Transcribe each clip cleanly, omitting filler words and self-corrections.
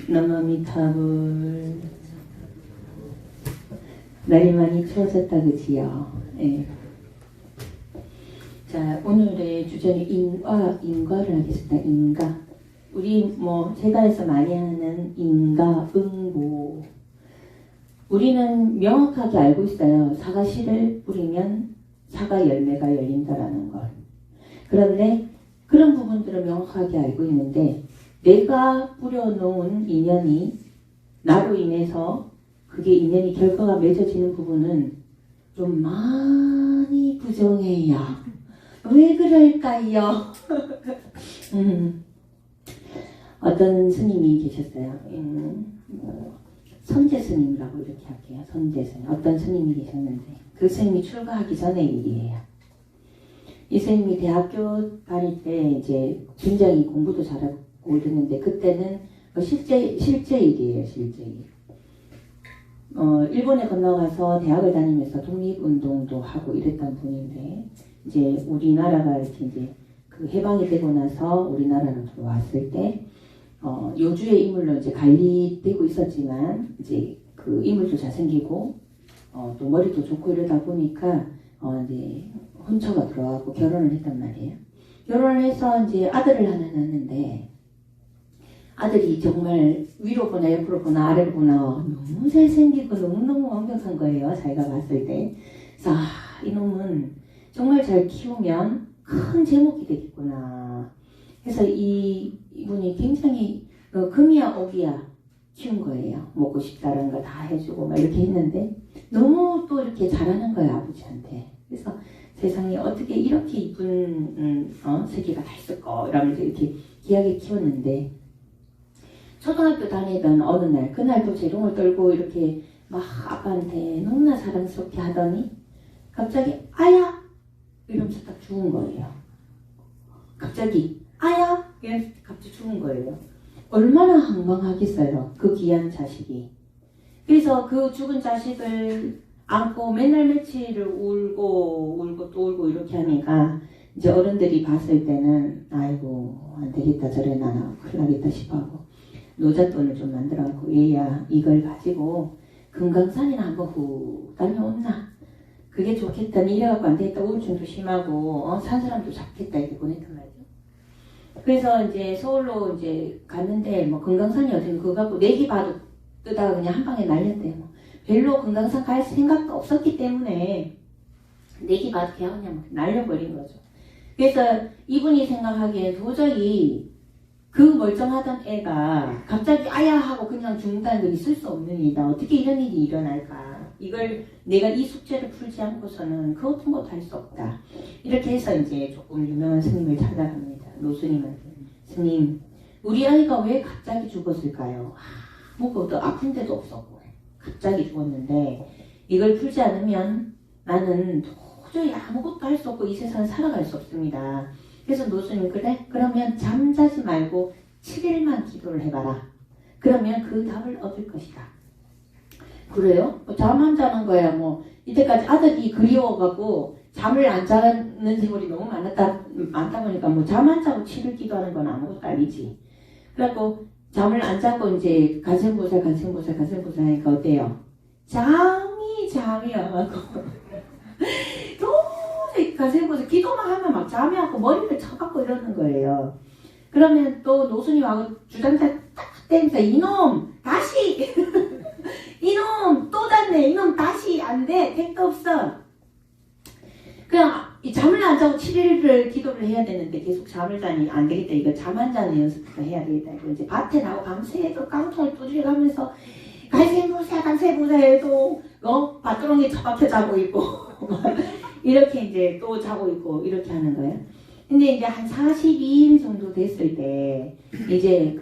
나마미타불. 날이 많이 추워졌다 그지요? 예. 자, 오늘의 주제는 인과를 하겠습니다. 인과. 우리 세간에서 많이 하는 인과, 응보. 우리는 명확하게 알고 있어요. 사과 씨를 뿌리면 사과 열매가 열린다라는 걸. 그런데 그런 부분들을 명확하게 알고 있는데 내가 뿌려놓은 인연이 나로 인해서 그게 인연이 결과가 맺어지는 부분은 좀 많이 부정해요. 왜 그럴까요? 어떤 스님이 계셨어요. 선제 스님이라고 이렇게 할게요. 선제 스님. 어떤 스님이 계셨는데 그 스님이 출가하기 전의 일이에요. 이 스님이 대학교 다닐 때 이제 굉장히 공부도 잘하고 이랬는데 그때는 실제 일이에요. 실제 일. 일본에 건너가서 대학을 다니면서 독립운동도 하고 이랬던 분인데 이제 우리나라가 이렇게 이제 그 해방이 되고 나서 우리나라로 들어왔을 때 요주의 인물로 이제 관리되고 있었지만 이제 그 인물도 잘생기고 또 머리도 좋고 이러다 보니까 이제 혼처가 들어가고 결혼을 했단 말이에요. 결혼을 해서 이제 아들을 하나 낳았는데 아들이 정말 위로 보나 옆으로 보나 아래로 보나 너무 잘생기고 너무너무 완벽한 거예요. 자기가 봤을 때. 그래서 이놈은 정말 잘 키우면 큰 제목이 되겠구나. 그래서 이분이 굉장히 금이야 오기야 키운 거예요. 먹고 싶다는 거 다 해주고 막 이렇게 했는데 너무 또 이렇게 잘하는 거예요. 아버지한테. 그래서 세상에 어떻게 이렇게 이쁜 새끼가 다 있을까 이러면서 이렇게 귀하게 키웠는데 초등학교 다니던 어느 날 그날도 재롱을 떨고 이렇게 막 아빠한테 너무나 사랑스럽게 하더니 갑자기 아야 이러면서 딱 죽은 거예요. 갑자기 아야 이러면서 갑자기 죽은 거예요. 얼마나 황망하겠어요. 그 귀한 자식이. 그래서 그 죽은 자식을 안고 맨날 며칠을 울고 또 울고 이렇게 하니까 이제 어른들이 봤을 때는 아이고 안 되겠다 저래 나나 큰일 나겠다 싶어하고 노잣돈을 좀 만들어갖고 얘야 이걸 가지고 금강산이나 한번 훅 다녀온나 그게 좋겠다니 이래갖고 안 되겠다 우울증도 심하고 산 사람도 잡겠다 이렇게 보냈단 말이죠. 그래서 이제 서울로 이제 갔는데 금강산이 어딘 그거 갖고 내기 봐도 뜨다가 그냥 한 방에 날렸대요. 별로 금강산 갈 생각도 없었기 때문에 내기 봐도 그냥 날려버린 거죠. 그래서 이분이 생각하기엔 도저히 그 멀쩡하던 애가 갑자기 아야 하고 그냥 죽는다는 건 있을 수 없는 일이다. 어떻게 이런 일이 일어날까? 이걸 내가 이 숙제를 풀지 않고서는 그 어떤 것도 할 수 없다. 이렇게 해서 이제 조금 유명한 스님을 찾아갑니다. 노스님한테. 스님, 우리 아이가 왜 갑자기 죽었을까요? 아무것도 아픈 데도 없었고 갑자기 죽었는데 이걸 풀지 않으면 나는 도저히 아무것도 할 수 없고 이 세상을 살아갈 수 없습니다. 그래서 노스님 그래? 그러면 잠자지 말고 7일만 기도를 해봐라. 그러면 그 답을 얻을 것이다. 그래요? 잠 안 자는 거야. 이때까지 아들이 그리워갖고 잠을 안 자는 세월이 너무 많다 보니까 잠 안 자고 7일 기도하는 건 아무것도 아니지. 그래갖고 잠을 안 자고 이제 간생보살 하니까 어때요? 잠이 와갖고 간생보살 기도만 하면 막 잠이 와서 머리를 쳐갖고 이러는 거예요. 그러면 또 노순이 와서 주장자 딱 때리면서 이놈 다시 이놈 또 잤네 이놈 다시 안 돼 택도 없어. 그냥 잠을 안 자고 7일을 기도를 해야 되는데 계속 잠을 자니 안 되겠다. 이거 잠 안 자는 연습부터 해야 되겠다. 이거 이제 밭에 나고 밤새도 깡통을 두드려가면서 간세보살 해도 밭두렁이 처박혀 자고 있고 이렇게 이제 또 자고 있고 이렇게 하는 거예요. 근데 이제 한 42일 정도 됐을 때 이제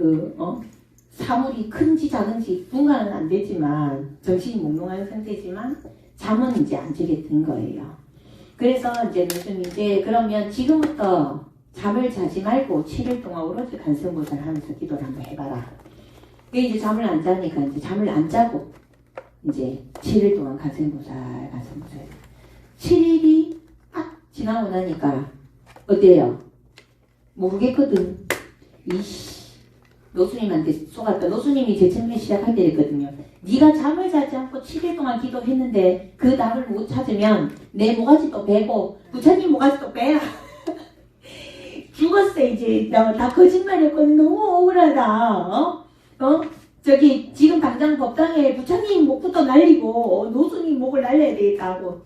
사물이 큰지 작은지 분간은 안 되지만 정신이 몽롱한 상태지만 잠은 이제 안 자게 된 거예요. 그래서 이제 이제 그러면 지금부터 잠을 자지 말고 7일 동안 오로지 간승보살 하면서 기도를 한번 해봐라. 이제 잠을 안 자니까 이제 잠을 안 자고 이제 7일 동안 간승보살 7일이 딱 지나고 나니까 어때요? 모르겠거든. 이씨 노수님한테 속았다. 노수님이 제 처음에 시작할 때였거든요. 네가 잠을 자지 않고 7일 동안 기도했는데 그 답을 못 찾으면 내 모가지도 베고 부처님 모가지도 베라. 죽었어 이제. 다 거짓말이었거든. 너무 억울하다. 저기 지금 당장 법당에 부처님 목부터 날리고 노수님 목을 날려야 되겠다 하고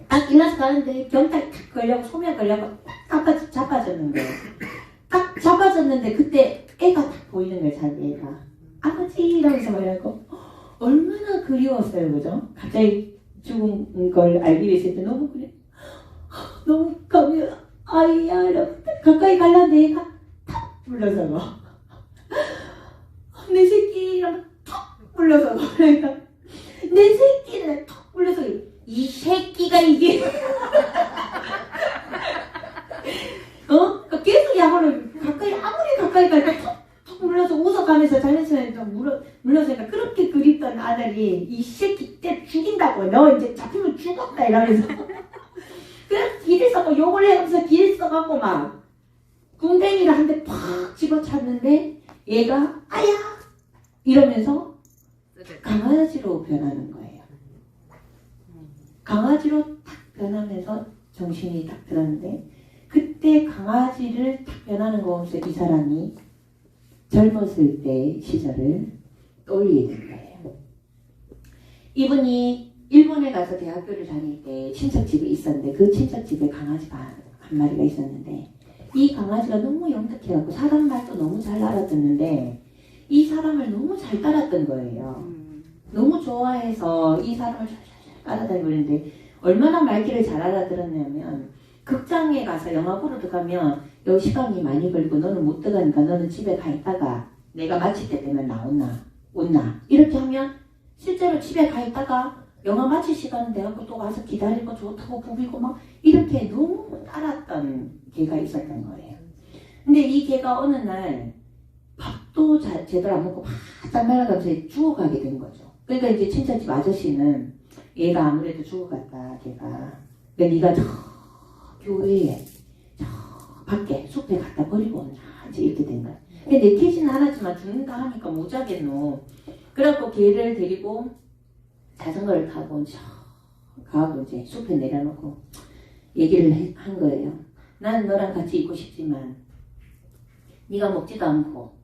딱 일어나서 가는데 경찰 탁 걸려고 소매 걸려고 딱 자빠졌는데 딱 잡아졌는데 그때 애가 딱 보이는 거예요. 자기 애가 아버지 이러면서 말하고 얼마나 그리웠어요. 그죠? 갑자기 죽은 걸 알기 위해서 너무 그래. 너무 가면 아이야 이러고 가까이 가려는데 애가 탁 불러서고 내 새끼 이러면 탁 불러서고 그러니까 내 새끼를 탁 불러서 이 새끼가 이게 계속 야구를 가까이 아무리 가까이 가니까 툭툭 물러서 웃어가면서 장난치면서 물러서니까 그렇게 그립던 아들이 이 새끼 때 죽인다고 너 이제 잡히면 죽었다 이러면서 그래서 길을 써고 욕을 해가면서 길을 써갖고 막 궁뎅이를 한 대 팍 집어찼는데 얘가 아야 이러면서 강아지로 변하는 거예요. 강아지로 딱 변하면서 정신이 딱 들었는데 그때 강아지를 딱 변하는 거 보면서 이 사람이 젊었을 때 시절을 떠올리게 된 거예요. 이분이 일본에 가서 대학교를 다닐 때 친척집에 있었는데 그 친척집에 강아지가 한 마리가 있었는데 이 강아지가 너무 영특해갖고 사람 말도 너무 잘 알아듣는데 이 사람을 너무 잘 따랐던 거예요. 너무 좋아해서 이 사람을 잘 따라다니고 그랬는데 얼마나 말귀를 잘 알아들었냐면 극장에 가서 영화 보러 들어가면 여기 시간이 많이 걸리고 너는 못 들어가니까 너는 집에 가 있다가 내가 마칠 때 되면 온나 이렇게 하면 실제로 집에 가 있다가 영화 마칠 시간은 돼갖고 또 와서 기다리고 좋다고 부비고 막 이렇게 너무 따랐던 개가 있었던 거예요. 근데 이 개가 어느 날 밥도 제대로 안 먹고 바짝 말라가면서 죽어가게 된 거죠. 그러니까 이제 친척집 아저씨는 얘가 아무래도 죽어갔다 걔가 그러니까 네가 저 교회에 저 밖에 숲에 갖다 버리고 온다 이제 이렇게 된 거야. 근데 내키지는 않았지만 죽는다 하니까 못 자겠노. 그래갖고 걔를 데리고 자전거를 타고 저 가고 이제 숲에 내려놓고 얘기를 한 거예요. 난 너랑 같이 있고 싶지만 네가 먹지도 않고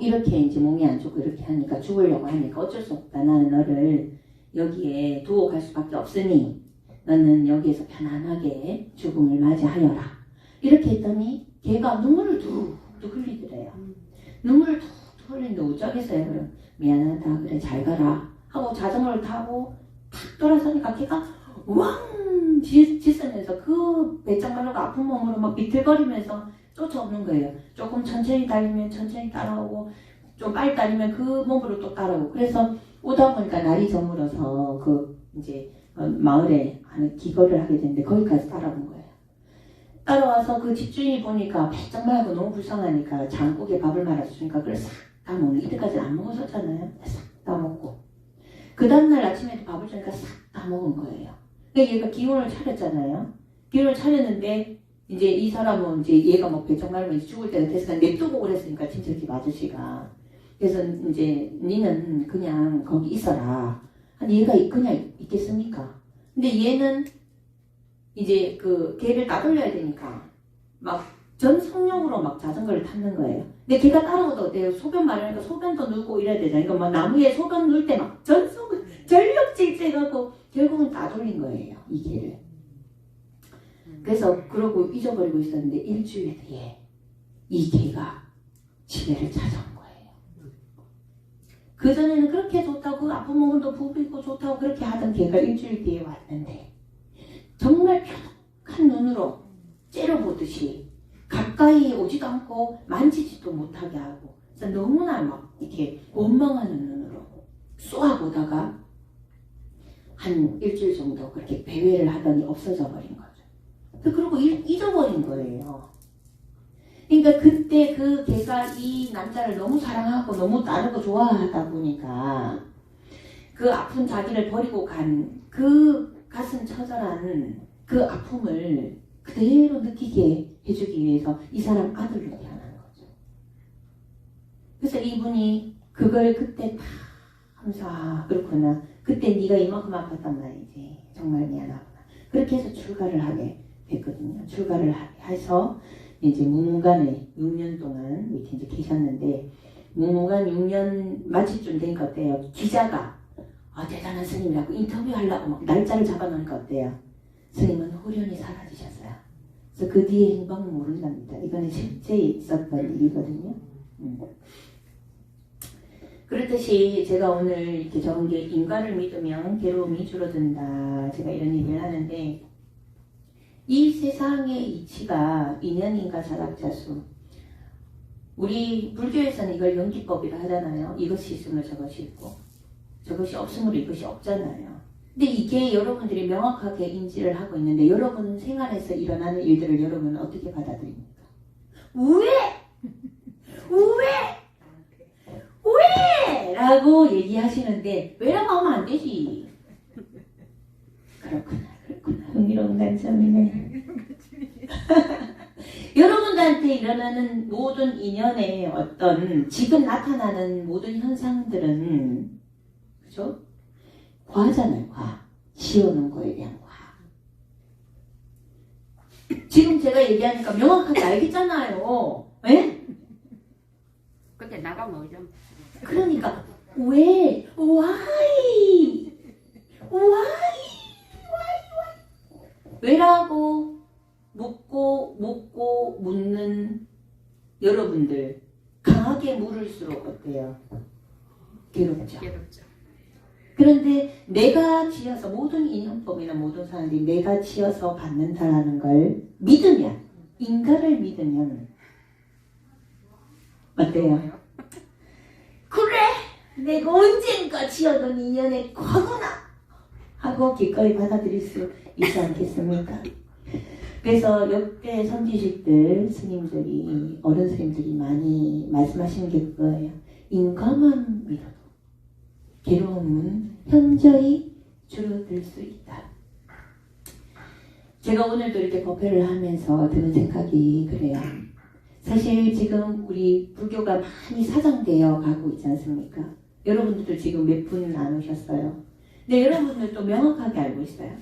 이렇게 이제 몸이 안 좋고 이렇게 하니까 죽으려고 하니까 어쩔 수 없다. 나는 너를 여기에 두고 갈 수밖에 없으니 너는 여기에서 편안하게 죽음을 맞이하여라. 이렇게 했더니 걔가 눈물을 툭툭 흘리더래요. 눈물을 툭툭 흘리는데 어쩌겠어요. 그럼 미안하다 그래 잘 가라 하고 자전거를 타고 탁 돌아서니까 걔가 왕 짖으면서 그 배짱마루가 아픈 몸으로 막 비틀거리면서 쫓아오는 거예요. 조금 천천히 달리면 천천히 따라오고 좀 빨리 달리면 그 몸으로 또 따라오고 그래서 오다 보니까 날이 저물어서 그 이제 마을에 하는 기거를 하게 됐는데 거기까지 따라온 거예요. 따라와서 그 집주인이 보니까 배짱마루가 너무 불쌍하니까 장국에 밥을 말아주니까 그걸 싹 다 먹는 이때까지는 안 먹었었잖아요. 싹 다 먹고 그 다음날 아침에도 밥을 주니까 싹 다 먹은 거예요. 그러니까 얘가 기운을 차렸잖아요. 기운을 차렸는데 이제 이 사람은 이제 얘가 뭐 배짱마루면 죽을 때가 됐으니까 냅두고 그랬으니까 친척집 아저씨가 그래서 이제 니는 그냥 거기 있어라. 아니 얘가 그냥 있겠습니까? 근데 얘는 이제 그 걔를 따돌려야 되니까 막 전속력으로 막 자전거를 탔는 거예요. 근데 걔가 따라오도 어때요? 소변 마려니까 소변도 누고 이래야 되잖아요. 그러니까 막 나무에 소변 누울 때 막 전력 질주해갖고 결국은 따돌린 거예요. 이 개를. 그래서 그러고 잊어버리고 있었는데 일주일 뒤에 이 개가 집에를 찾아온 거예요. 그전에는 그렇게 좋다고 아픈 몸도 부비고 좋다고 그렇게 하던 개가 일주일 뒤에 왔는데 정말 뾰족한 눈으로 째려보듯이 가까이 오지도 않고 만지지도 못하게 하고 그래서 너무나 막 이렇게 원망하는 눈으로 쏘아보다가 한 일주일 정도 그렇게 배회를 하더니 없어져 버린 거죠. 그리고 잊어버린 거예요. 그러니까 그때 그 걔가 이 남자를 너무 사랑하고 너무 따르고 좋아하다 보니까 그 아픈 자기를 버리고 간 그 가슴 처절한 그 아픔을 그대로 느끼게 해주기 위해서 이 사람 아들로 태어난 거죠. 그래서 이분이 그걸 그때 다 하면서 아 그렇구나. 그때 네가 이만큼 아팠단 말이지. 정말 미안하구나. 그렇게 해서 출가를 하게 됐거든요. 출가를 해서 이제 무문관에 6년 동안 이렇게 이제 계셨는데 무문관 6년 마치쯤 되니까 어때요? 기자가 대단한 스님이라고 인터뷰하려고 막 날짜를 잡아놓으니까 어때요? 스님은 홀연히 사라지셨어요. 그래서 그 뒤에 행방은 모른답니다. 이거는 실제 있었던 일이거든요. 그렇듯이 제가 오늘 이렇게 적은 게 인과를 믿으면 괴로움이 줄어든다. 제가 이런 얘기를 하는데 이 세상의 이치가 인연인과 자각자수. 우리 불교에서는 이걸 연기법이라 하잖아요. 이것이 있으면 저것이 있고 저것이 없으므로 이것이 없잖아요. 근데 이게 여러분들이 명확하게 인지를 하고 있는데 여러분 생활에서 일어나는 일들을 여러분은 어떻게 받아들입니까? 왜? 라고 얘기하시는데 왜라고 하면 안 되지. 그렇구나. 흥미로운 관점이네. 여러분들한테 일어나는 모든 인연의 어떤 지금 나타나는 모든 현상들은 그죠? 과잖아요. 과. 지어놓은 거에 대한 과. 지금 제가 얘기하니까 명확하게 알겠잖아요. 왜? 근데 나가면 오죠. 그러니까 왜? Why? 왜라고 묻고 묻는 여러분들 강하게 물을수록 어때요? 괴롭죠. 그런데 내가 지어서 모든 인연법이나 모든 사람들이 내가 지어서 받는다라는 걸 믿으면 인간을 믿으면 어때요? 그래! 내가 언젠가 지어둔 인연의 과거나 하고 기꺼이 받아들일 수 있지 않겠습니까? 그래서 역대 선지식들 스님들이 어른 스님들이 많이 말씀하시는 게 그거예요. 인과만 믿어도 괴로움은 현저히 줄어들 수 있다. 제가 오늘도 이렇게 법회를 하면서 드는 생각이 그래요. 사실 지금 우리 불교가 많이 사장되어 가고 있지 않습니까? 여러분들도 지금 몇 분 안 오셨어요. 근데 여러분들도 명확하게 알고 있어요.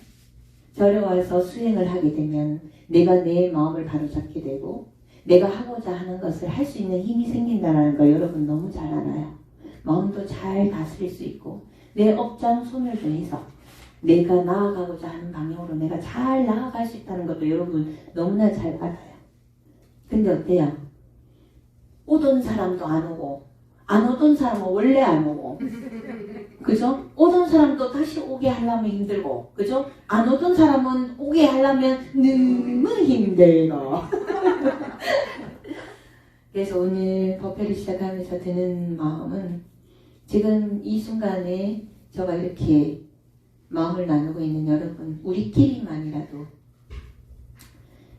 절에 와서 수행을 하게 되면 내가 내 마음을 바로잡게 되고 내가 하고자 하는 것을 할 수 있는 힘이 생긴다는 걸 여러분 너무 잘 알아요. 마음도 잘 다스릴 수 있고 내 업장 소멸중에서 내가 나아가고자 하는 방향으로 내가 잘 나아갈 수 있다는 것도 여러분 너무나 잘 알아요. 근데 어때요? 오던 사람도 안 오고 안 오던 사람은 원래 안 오고 그죠? 오던 사람도 다시 오게 하려면 힘들고 그죠? 안 오던 사람은 오게 하려면 너무 힘들고 그래서 오늘 법회를 시작하면서 드는 마음은 지금 이 순간에 제가 이렇게 마음을 나누고 있는 여러분 우리끼리만이라도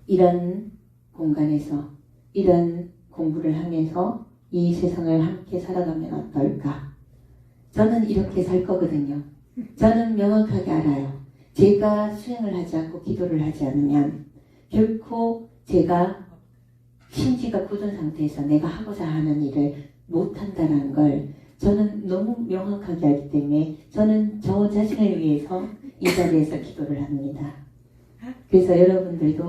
이런 공간에서 이런 공부를 하면서 이 세상을 함께 살아가면 어떨까? 저는 이렇게 살 거거든요. 저는 명확하게 알아요. 제가 수행을 하지 않고 기도를 하지 않으면 결코 제가 심지가 굳은 상태에서 내가 하고자 하는 일을 못한다는 걸 저는 너무 명확하게 알기 때문에 저는 저 자신을 위해서 이 자리에서 기도를 합니다. 그래서 여러분들도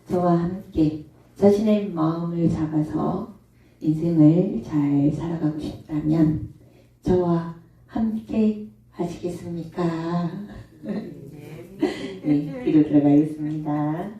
저와 함께 자신의 마음을 잡아서 인생을 잘 살아가고 싶다면 저와 함께 하시겠습니까? 네, 기도 들어가겠습니다.